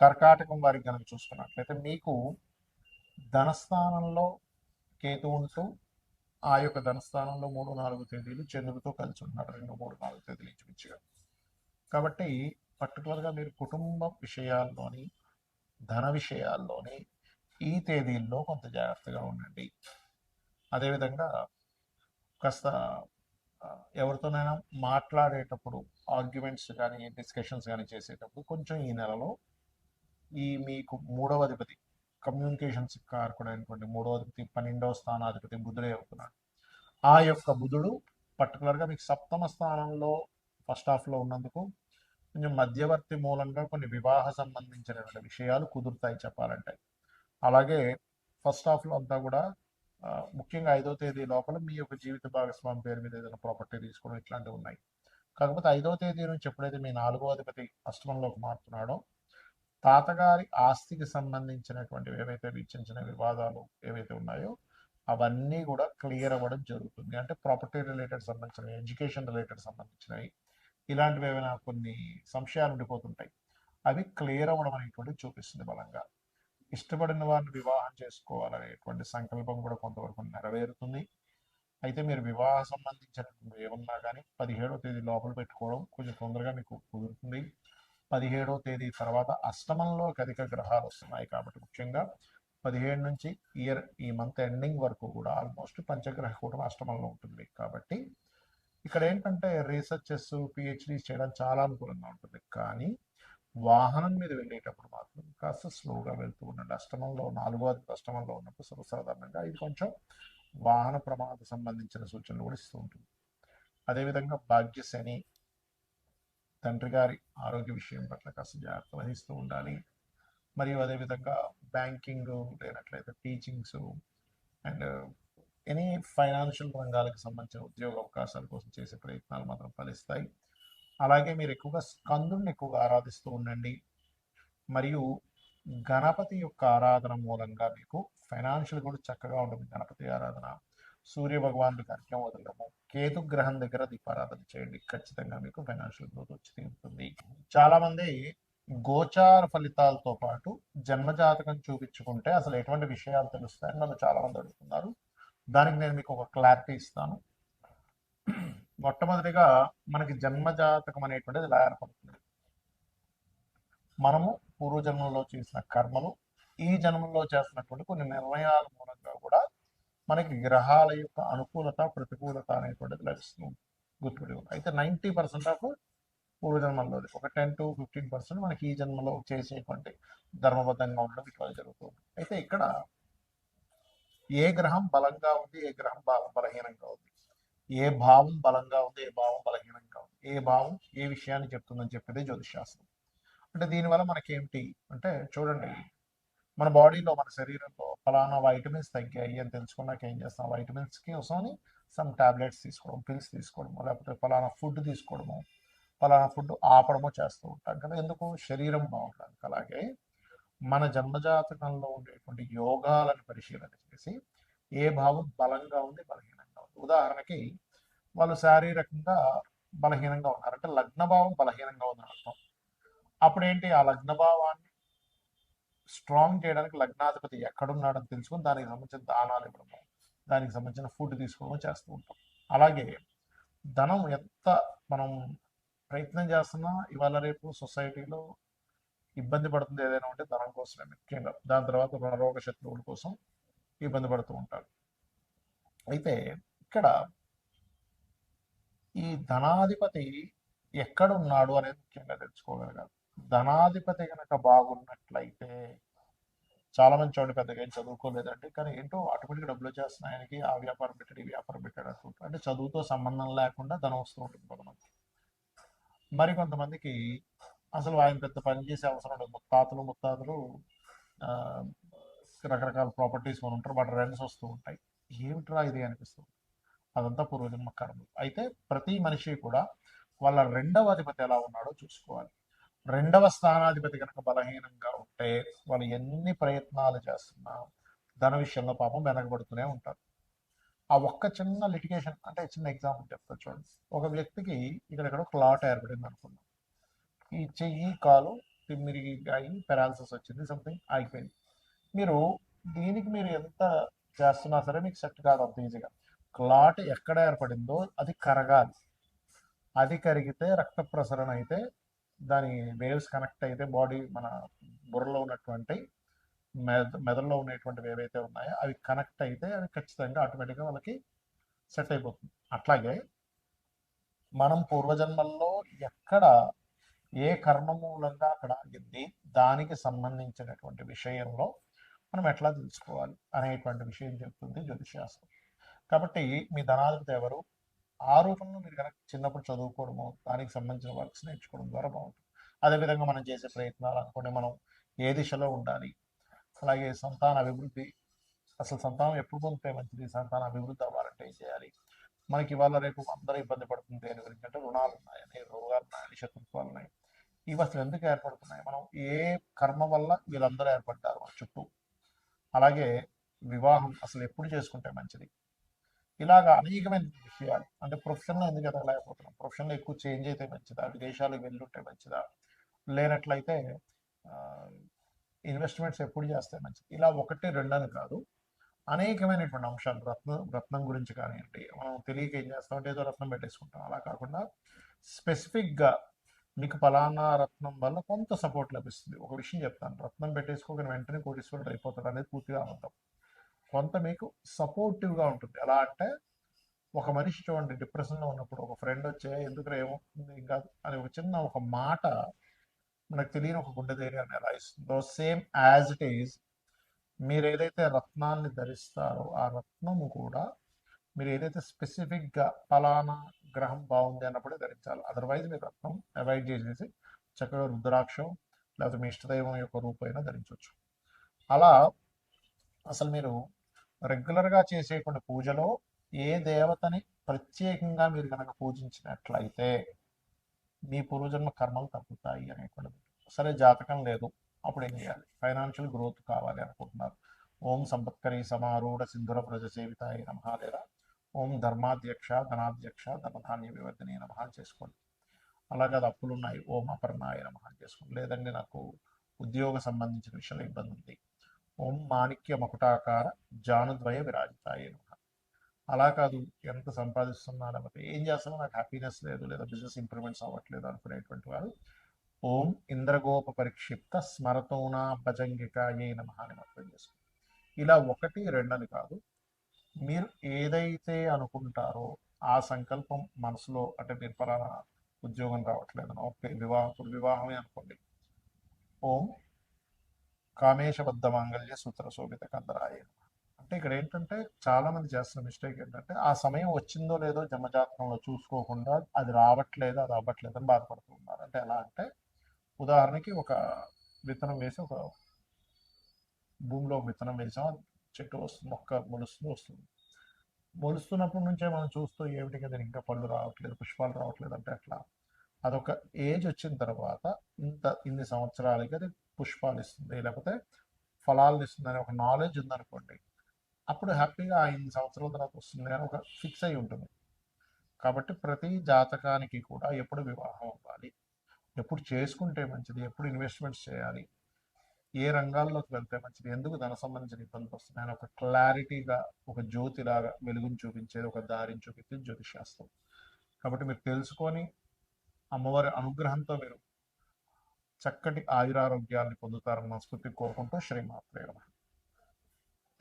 కర్కాటకం వారికి కనుక చూసుకున్నట్లయితే మీకు ధనస్థానంలో కేతు ఉంటూ ఆ యొక్క ధనస్థానంలో 3-4 తేదీలు చంద్రుడితో కలిసి ఉంటున్నారు, 2-3-4 తేదీలు ఇంచుమించుగా. కాబట్టి పర్టికులర్గా మీరు కుటుంబ విషయాల్లోని, ధన విషయాల్లోని ఈ తేదీల్లో కొంత జాగ్రత్తగా ఉండండి. అదేవిధంగా కాస్త ఎవరితోనైనా మాట్లాడేటప్పుడు ఆర్గ్యుమెంట్స్ కానీ డిస్కషన్స్ కానీ చేసేటప్పుడు కొంచెం ఈ నెలలో ఈ మీకు మూడవ అధిపతి కమ్యూనికేషన్స్ కారకుడు అయినటువంటి మూడవ అధిపతి 12వ స్థానాధిపతి బుధుడే అవుతున్నాడు. ఆ యొక్క బుధుడు పర్టికులర్గా మీకు సప్తమ స్థానంలో ఫస్ట్ హాఫ్లో ఉన్నందుకు కొంచెం మధ్యవర్తి మూలంగా కొన్ని వివాహ సంబంధించినటువంటి విషయాలు కుదురుతాయి చెప్పాలంటే. అలాగే ఫస్ట్ హాఫ్లో అంతా కూడా ముఖ్యంగా 5వ తేదీ లోపల మీ యొక్క జీవిత భాగస్వామి పేరు మీద ఏదైనా ప్రాపర్టీ తీసుకోవడం ఇట్లాంటివి ఉన్నాయి. కాకపోతే 5వ తేదీ నుంచి ఎప్పుడైతే మీ 4వ అధిపతి అష్టమంలోకి మారుతున్నాడో తాతగారి ఆస్తికి సంబంధించినటువంటివి ఏవైతే చిన్న చిన్న వివాదాలు ఏవైతే ఉన్నాయో అవన్నీ కూడా క్లియర్ అవ్వడం జరుగుతుంది. అంటే ప్రాపర్టీ రిలేటెడ్ సంబంధించినవి, ఎడ్యుకేషన్ రిలేటెడ్ సంబంధించినవి, ఇలాంటివి ఏమైనా కొన్ని సంశయాలు ఉండిపోతుంటాయి, అవి క్లియర్ అవ్వడం అనేటువంటిది చూపిస్తుంది బలంగా. ఇష్టపడిన వారిని వివాహం చేసుకోవాలనేటువంటి సంకల్పం కూడా కొంతవరకు నెరవేరుతుంది. అయితే మీరు వివాహ సంబంధించినటువంటి ఏమన్నా కానీ 17వ తేదీ లోపల పెట్టుకోవడం కొంచెం తొందరగా మీకు కుదురుతుంది. 17వ తేదీ తర్వాత అష్టమంలోకి అధిక గ్రహాలు వస్తున్నాయి కాబట్టి ముఖ్యంగా 17 నుంచి ఈ మంత్ ఎండింగ్ వరకు కూడా ఆల్మోస్ట్ పంచగ్రహ కూటమి అష్టమంలో ఉంటుంది. కాబట్టి ఇక్కడ ఏంటంటే రీసెర్చెస్, పిహెచ్డీస్ చేయడం చాలా అనుకూలంగా ఉంటుంది. కానీ వాహనం మీద వెళ్ళేటప్పుడు మాత్రం కాస్త స్లోగా వెళ్తూ ఉండండి. అష్టమంలో 4వ అష్టమంలో ఉన్నప్పుడు సర్వసాధారణంగా ఇది కొంచెం వాహన ప్రమాద సంబంధించిన సూచనలు కూడా ఇస్తూ ఉంటుంది. అదేవిధంగా భాగ్యశని తండ్రి గారి ఆరోగ్య విషయం పట్ల కాస్త జాగ్రత్త వహిస్తూ ఉండాలి. మరియు అదేవిధంగా బ్యాంకింగ్ లేనట్లయితే టీచింగ్స్ అండ్ ఎనీ ఫైనాన్షియల్ రంగాలకు సంబంధించిన ఉద్యోగ అవకాశాల కోసం చేసే ప్రయత్నాలు మాత్రం ఫలిస్తాయి. అలాగే మీరు ఎక్కువగా స్కందుని ఎక్కువగా ఆరాధిస్తూ ఉండండి. మరియు గణపతి యొక్క ఆరాధన మూలంగా మీకు ఫైనాన్షియల్ కూడా చక్కగా ఉంటుంది. గణపతి ఆరాధన, సూర్య భగవానుడికి అర్ఘ్యం వదలడము, కేతు గ్రహం దగ్గర దీపారాధన చేయండి, ఖచ్చితంగా మీకు ఫైనాన్షియల్ గ్రోత్ వచ్చి తీరుతుంది. చాలా మంది గోచార ఫలితాలతో పాటు జన్మజాతకం చూపించుకుంటే అసలు ఎటువంటి విషయాలు తెలుస్తాయని నన్ను చాలా మంది అడుగుతున్నారు. దానికి నేను మీకు ఒక క్లారిటీ ఇస్తాను. మొట్టమొదటిగా మనకి జన్మజాతకం అనేటువంటిది ఎలా ఏర్పడుతుంది? మనము పూర్వజన్మలో చేసిన కర్మలు, ఈ జన్మలో చేస్తున్నటువంటి కొన్ని నిర్ణయాల మూలంగా కూడా మనకి గ్రహాల యొక్క అనుకూలత, ప్రతికూలత అనేటువంటిది లభిస్తుంది. గుర్తుపెట్టి అయితే 90% ఆఫ్ పూర్వజన్మలో, ఒక 10-15% మనకి ఈ జన్మలో చేసేటువంటి ధర్మబద్ధంగా ఉండడం ఇట్లా జరుగుతుంది. అయితే ఇక్కడ ఏ గ్రహం బలంగా ఉంది, ఏ గ్రహం బలహీనంగా ఉంది, ఏ భావం బలంగా ఉంది, ఏ భావం బలహీనంగా ఉంది, ఏ భావం ఏ విషయాన్ని చెప్తుందని చెప్పేది జ్యోతిశాస్త్రం. అంటే దీనివల్ల మనకేమిటి అంటే చూడండి, మన బాడీలో, మన శరీరంలో ఫలానా వైటమిన్స్ తగ్గాయి అని తెలుసుకున్నాక ఏం చేస్తాం? వైటమిన్స్కి వస్తామని సమ్ టాబ్లెట్స్ తీసుకోవడం, పిల్స్ తీసుకోవడము, లేకపోతే ఫలానా ఫుడ్ తీసుకోవడము, ఫలానా ఫుడ్ ఆపడము చేస్తూ ఉంటాం కదా. ఎందుకు? శరీరం బాగుండడానికి. అలాగే మన జన్మజాతకంలో ఉండేటువంటి యోగాలను పరిశీలన చేసి ఏ భావం బలంగా ఉంది, బలహీనంగా ఉంది. ఉదాహరణకి వాళ్ళు శారీరకంగా బలహీనంగా ఉన్నారు అంటే లగ్నభావం బలహీనంగా ఉందని అర్థం. అప్పుడేంటి? ఆ లగ్నభావాన్ని స్ట్రాంగ్ చేయడానికి లగ్నాధిపతి ఎక్కడున్నాడని తెలుసుకొని దానికి సంబంధించిన దానాలు ఇవ్వడము, దానికి సంబంధించిన ఫుడ్ తీసుకోవడం చేస్తూ ఉంటాం. అలాగే ధనం ఎంత మనం ప్రయత్నం చేస్తున్నా ఇవాళ రేపు సొసైటీలో ఇబ్బంది పడుతుంది ఏదైనా ఉంటే ధనం కోసమే ముఖ్యంగా. దాని తర్వాత రోగ శత్రువుల కోసం ఇబ్బంది పడుతూ ఉంటారు. అయితే ఇక్కడ ఈ ధనాధిపతి ఎక్కడ ఉన్నాడు అనేది ముఖ్యంగా తెలుసుకోగలగాలి. ధనాధిపతి కనుక బాగున్నట్లయితే చాలా మంది చూడండి పెద్దగా ఏం చదువుకోలేదండి, కానీ ఏంటో ఆటోమేటిక్గా డబ్బులు వచ్చేస్తున్నాయి ఆయనకి, ఆ వ్యాపారం పెట్టాడు, ఈ వ్యాపారం పెట్టాడు అనుకుంటారు. అంటే చదువుతో సంబంధం లేకుండా ధనం వస్తూ ఉంటుంది కొంతమంది. మరి కొంతమందికి అసలు ఆయన పెద్ద పని చేసే అవసరం ఉండదు. ముత్తాతలు రకరకాల ప్రాపర్టీస్ కొని ఉంటారు, వాటి రెంట్స్ వస్తూ ఉంటాయి. ఏమిట్రా ఇది అనిపిస్తుంది. అదంతా పూర్వజన్మ కర్మలు. అయితే ప్రతి మనిషి కూడా వాళ్ళ రెండవ అధిపతి ఎలా ఉన్నాడో చూసుకోవాలి. రెండవ స్థానాధిపతి కనుక బలహీనంగా ఉంటే వాళ్ళు ఎన్ని ప్రయత్నాలు చేస్తున్నా ధన విషయంలో పాపం వెనకబడుతూనే ఉంటారు. ఆ ఒక్క చిన్న లిటిగేషన్, అంటే చిన్న ఎగ్జాంపుల్ చెప్తా చూడండి. ఒక వ్యక్తికి ఇక్కడ క్లాట్ ఏర్పడింది అనుకున్నాం. ఈ చెయ్యి, కాలు తిమ్మిరి అయి పెరాలసిస్ వచ్చింది, సంథింగ్ అయిపోయింది. మీరు దీనికి మీరు ఎంత చేస్తున్నా సరే మీకు సెట్ కాదు అంత ఈజీగా. క్లాట్ ఎక్కడ ఏర్పడిందో అది కరగాలి. అది కరిగితే రక్త ప్రసరణ అయితే దాని వేవ్స్ కనెక్ట్ అయితే బాడీ మన బుర్రలో ఉన్నటువంటి మెదడులో ఉన్నటువంటివి ఏవైతే ఉన్నాయో అవి కనెక్ట్ అయితే అవి ఖచ్చితంగా ఆటోమేటిక్గా వాళ్ళకి సెట్ అయిపోతుంది. అట్లాగే మనం పూర్వజన్మల్లో ఎక్కడ ఏ కర్మ మూలంగా అక్కడ ఆగింది, దానికి సంబంధించినటువంటి విషయంలో మనం ఎట్లా తెలుసుకోవాలి అనేటువంటి విషయం చెప్తుంది జ్యోతిషాస్త్రం. కాబట్టి మీ ధనాధిపతి ఎవరు, ఆ రూపంలో మీరు కనుక చిన్నప్పుడు చదువుకోవడము, దానికి సంబంధించిన వర్క్స్ నేర్చుకోవడం ద్వారా బాగుంటుంది. అదేవిధంగా మనం చేసే ప్రయత్నాలు అనుకోండి, మనం ఏ దిశలో ఉండాలి, అలాగే సంతాన అభివృద్ధి, అసలు సంతానం ఎప్పుడు పొందితే మంచిది, సంతాన అభివృద్ధి అవ్వాలంటే ఏం చేయాలి, మనకి ఇవాళ రేపు అందరూ ఇబ్బంది పడుతుంది దేని గురించి అంటే రుణాలు ఉన్నాయని, రోగాలు ఉన్నాయని, శత్రుత్వాలు ఉన్నాయి. ఇవి అసలు ఎందుకు ఏర్పడుతున్నాయి, మనం ఏ కర్మ వల్ల వీళ్ళందరూ ఏర్పడ్డారు మన చుట్టూ, అలాగే వివాహం అసలు ఎప్పుడు చేసుకుంటే మంచిది, ఇలాగా అనేకమైన విషయాలు. అంటే ప్రొఫెషన్లో ఎందుకు ఎదగలేకపోతున్నాం, ప్రొఫెషన్లో ఎక్కువ చేంజ్ అయితే మంచిదా, విదేశాలకు వెళ్ళుంటే మంచిదా, లేనట్లయితే ఇన్వెస్ట్మెంట్స్ ఎప్పుడు చేస్తే మంచిది, ఇలా ఒకటి రెండని కాదు, అనేకమైనటువంటి అంశాలు. రత్నం గురించి కానివ్వండి, మనం తెలియక ఏం చేస్తామంటే ఏదో రత్నం పెట్టేసుకుంటాం. అలా కాకుండా స్పెసిఫిక్గా మీకు ఫలానా రత్నం వల్ల కొంత సపోర్ట్ లభిస్తుంది. ఒక విషయం చెప్తాను, రత్నం పెట్టేసుకోగానే వెంటనే కోటీశ్వరుడు అయిపోతాడు అనేది పూర్తిగా అబద్ధం. కొంత మీకు సపోర్టివ్గా ఉంటుంది. ఎలా అంటే ఒక మనిషి చూడండి డిప్రెషన్లో ఉన్నప్పుడు ఒక ఫ్రెండ్ వచ్చే ఎందుకు ఏమవుతుంది ఇంకా అని ఒక చిన్న ఒక మాట మనకు తెలియని ఒక గుండె ధైర్యాన్ని ఎలా ఇస్తుందో, సేమ్ యాజ్ ఇట్ ఈజ్ మీరు ఏదైతే రత్నాన్ని ధరిస్తారో ఆ రత్నము కూడా మీరు ఏదైతే స్పెసిఫిక్గా ఫలానా గ్రహం బాగుంది అన్నప్పుడే ధరించాలి. అదర్వైజ్ మీరు రత్నం అవాయిడ్ చేసేసి చక్కగా రుద్రాక్షం లేకపోతే మీ ఇష్టదైవం యొక్క రూపైనా ధరించవచ్చు. అలా అసలు మీరు రెగ్యులర్గా చేసేటువంటి పూజలో ఏ దేవతని ప్రత్యేకంగా మీరు కనుక పూజించినట్లయితే మీ పూర్వజన్మ కర్మలు తగ్గుతాయి అనేటువంటిది. సరే జాతకం లేదు, అప్పుడు ఏం చేయాలి, ఫైనాన్షియల్ గ్రోత్ కావాలి అనుకుంటున్నారు, ఓం సంపత్కరి సమారూఢ సింధుర ప్రజ సేవితాయి నమః, లేదా ఓం ధర్మాధ్యక్ష ధనాధ్యక్ష ధనధాన్య వివర్ధని నమః చేసుకోండి. అలాగే అది అప్పులు ఉన్నాయి, ఓం అపర్ణాయ నమః చేసుకోండి. లేదండి నాకు ఉద్యోగ సంబంధించిన విషయంలో ఇబ్బంది ఉంది, ఓం మాణిక్య మకుటాకార జానుద్వయ విరాజితాయ నమః. అలా కాదు, ఎంత సంపాదిస్తున్నా లేకపోతే ఏం చేస్తున్నా నాకు హ్యాపీనెస్ లేదు, లేదా బిజినెస్ ఇంప్రూవ్మెంట్స్ అవ్వట్లేదు అనుకునేటువంటి వారు ఓం ఇంద్రగోప పరిక్షిప్త స్మరతోనా భజంగికాయే నమః అని మాత్రం చేసుకోండి. ఇలా ఒకటి రెండని కాదు, మీరు ఏదైతే అనుకుంటారో ఆ సంకల్పం మనసులో, అంటే మీరు పలానా ఉద్యోగం రావట్లేదని, ఓకే వివాహమే అనుకోండి, ఓం కామేశబద్ధ మాంగళ్య సూత్ర శోభిత కందరాయ. అంటే ఇక్కడ ఏంటంటే చాలా మంది చేస్తున్న మిస్టేక్ ఏంటంటే ఆ సమయం వచ్చిందో లేదో జన్మజాతకంలో చూసుకోకుండా అది రావట్లేదు అది అవ్వట్లేదు అని బాధపడుతూ ఉన్నారు. అంటే ఎలా అంటే ఉదాహరణకి ఒక విత్తనం వేసి ఒక భూమిలో ఒక విత్తనం వేసాం, చెట్టు వస్తుంది, మొక్క మొలుస్తుంది వస్తుంది. మొలుస్తున్నప్పటి నుంచే మనం చూస్తూ ఏమిటి కదా ఇంకా పళ్ళు రావట్లేదు పుష్పాలు రావట్లేదు అంటే అట్లా అదొక ఏజ్ వచ్చిన తర్వాత ఇన్ని సంవత్సరాలకి అది పుష్పాలు ఇస్తుంది లేకపోతే ఫలాలు ఇస్తుంది అనే ఒక నాలెడ్జ్ ఉందనుకోండి, అప్పుడు హ్యాపీగా ఆ ఇన్ని సంవత్సరాల తర్వాత వస్తుంది అని ఒక ఫిక్స్ అయి ఉంటుంది. కాబట్టి ప్రతి జాతకానికి కూడా ఎప్పుడు వివాహం అవ్వాలి, ఎప్పుడు చేసుకుంటే మంచిది, ఎప్పుడు ఇన్వెస్ట్మెంట్స్ చేయాలి, ఏ రంగాల్లోకి వెళ్తే మంచిది, ఎందుకు ధన సంబంధించిన ఇబ్బందులు వస్తున్నాయని ఒక క్లారిటీగా ఒక జ్యోతిలాగా వెలుగుని చూపించేది, ఒక దారిని చూపించేది జ్యోతిశాస్త్రం. కాబట్టి మీరు తెలుసుకొని అమ్మవారి అనుగ్రహంతో మీరు చక్కటి ఆయురారోగ్యాన్ని పొందుతారని మనస్ఫూర్తి కోరుకుంటూ శ్రీమాత్రే నమః.